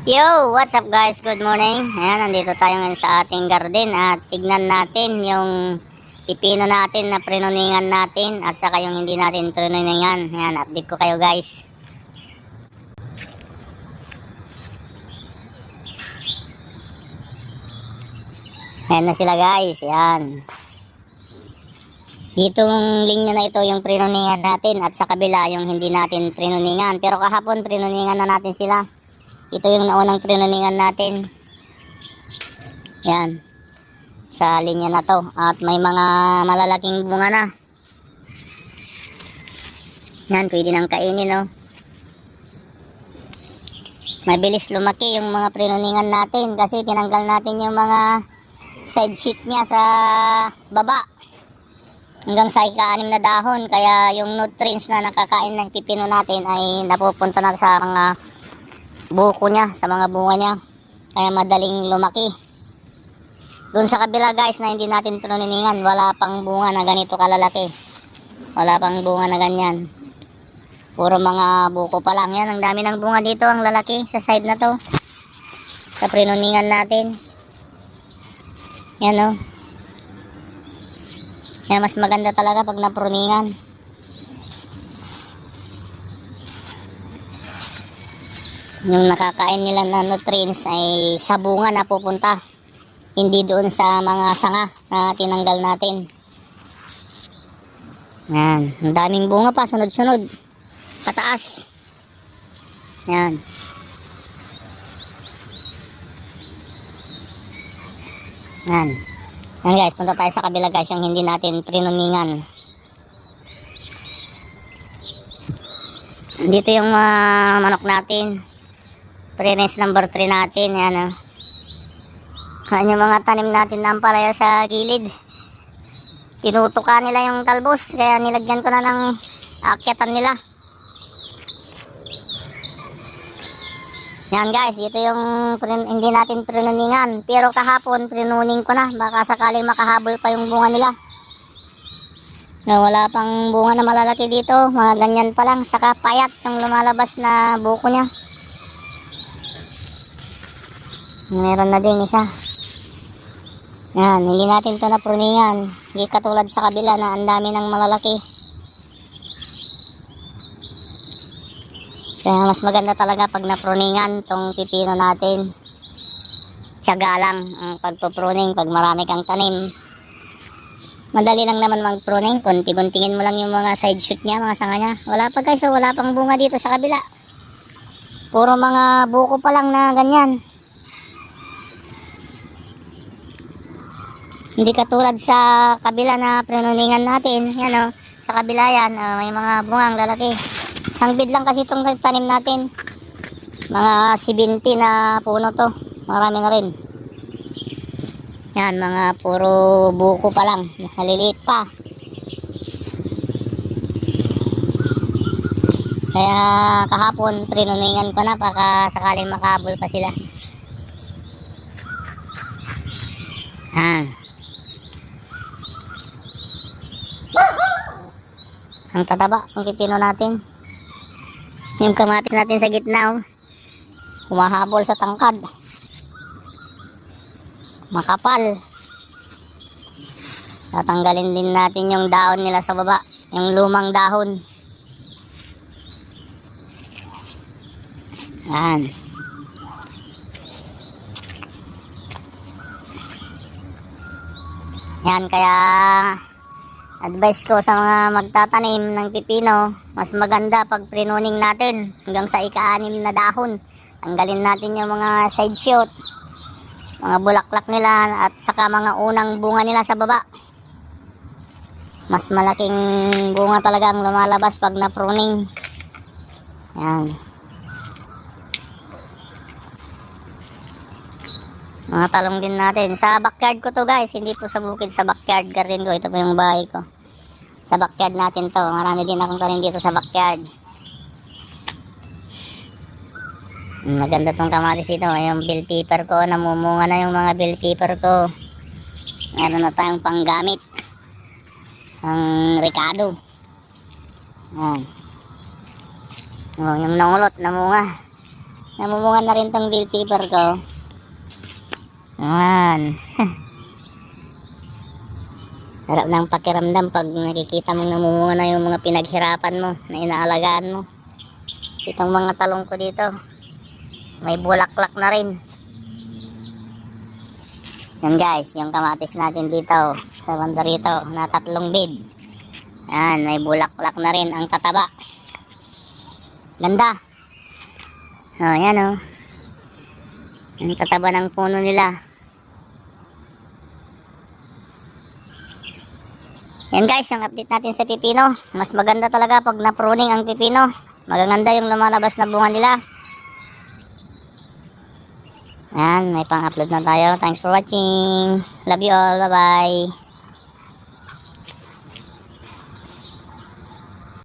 Yo, what's up guys? Good morning. Ayan, nandito tayo ngayon sa ating garden at tignan natin yung pipino natin na prinuningan natin at saka yung hindi natin prinuningan. Ayan, update ko kayo guys. Ayan na sila guys. Ayan. Ditong linya na ito yung prinuningan natin at sa kabila yung hindi natin prinuningan. Pero kahapon prinuningan na natin sila. Ito yung naunang prinuningan natin. Yan. Sa linya na to. At may mga malalaking bunga na. Yan. Pwede nang kainin, no. Mabilis lumaki yung mga prinuningan natin. Kasi tinanggal natin yung mga side sheet niya sa baba. Hanggang sa ika-6 na dahon. Kaya yung nutrients na nakakain ng pipino natin ay napupunta na sa mga buko niya, sa mga bunga niya. Kaya madaling lumaki. Doon sa kabila guys na hindi natin prinuningan, wala pang bunga na ganito kalalaki. Wala pang bunga na ganyan. Puro mga buko pa lang. Yan, ang dami ng bunga dito, ang lalaki sa side na to. Sa prinuningan natin. Yan o. Yan, mas maganda talaga pag napruningan. Yung nakakain nila na nutrients ay sa bunga na pupunta. Hindi doon sa mga sanga na tinanggal natin. Yan. Ang daming bunga pa. Sunod-sunod. Pataas. Yan. Yan. Yan guys. Punta tayo sa kabila guys. Yung hindi natin prinuningan. Dito yung manok natin. Pre-rinse number 3 natin. Yan o. Yan yung mga tanim natin na ampalaya sa gilid. Tinutuka nila yung talbos. Kaya nilagyan ko na ng akyatan nila. Yan guys. Dito yung hindi natin prinuningan. Pero kahapon prinuning ko na. Baka sakaling makahabol pa yung bunga nila. No, wala pang bunga na malalaki dito. Mga ganyan pa lang. Saka payat yung lumalabas na buko niya. Meron na din isa. Yan, hindi natin ito napruningan. Hindi katulad sa kabila na ang dami ng malalaki. Kaya mas maganda talaga pag napruningan itong pipino natin. Tiyaga lang ang pagpupruning pag marami kang tanim. Madali lang naman magpruning. Kunti-kuntingin mo lang yung mga side shoot niya, mga sanga niya. Wala pa guys, so wala pang bunga dito sa kabila. Puro mga buko pa lang na ganyan. Hindi katulad sa kabila na prinuningan natin. Yan o. Sa kabila yan. May mga bungang lalaki. Isang bid lang kasi itong tanim natin. Mga 70 na puno to. Marami na rin. Yan. Mga puro buko pa lang. Maliliit pa. Kaya kahapon prinuningan ko na. Baka sakaling makahabol pa sila. Yan. Ang tataba ng pipino natin. Yung kamatis natin sa gitna, oh. Humahabol sa tangkad. Makapal. Tatanggalin din natin yung dahon nila sa baba. Yung lumang dahon. Yan. Yan, kaya advice ko sa mga magtatanim ng pipino, mas maganda pag prinuning natin hanggang sa ika-6 na dahon. Tanggalin natin yung mga side shoot, mga bulaklak nila at saka mga unang bunga nila sa baba. Mas malaking bunga talaga ang lumalabas pag na-pruning. Yan. Mga talong din natin. Sa backyard ko to guys. Hindi po sa bukid, sa backyard garden ko. Ito po yung bahay ko. Sa backyard natin to. Marami din akong tanim dito sa backyard. Maganda tong kamatis dito. Yung bell pepper ko. Namumunga na yung mga bell pepper ko. Meron na tayong panggamit. Ang Ricardo. Yan. Oh, yung nangulot, namunga. Namumunga na rin tong bill paper ko. Ayan. Sarap ng pakiramdam pag nakikita mong namumunga na yung mga pinaghirapan mo, na inaalagaan mo. Itong mga talong ko dito, may bulaklak na rin. Yan guys, yung kamatis natin dito, sa banda rito, na 3 bid. Yan, may bulaklak na rin ang tataba. Ganda. Oh, yan oh. Ang tataba ng puno nila. Yan guys, yung update natin sa pipino. Mas maganda talaga pag na-pruning ang pipino. Magaganda yung lumalabas na bunga nila. Yan, may pang-upload na tayo. Thanks for watching. Love you all. Bye-bye.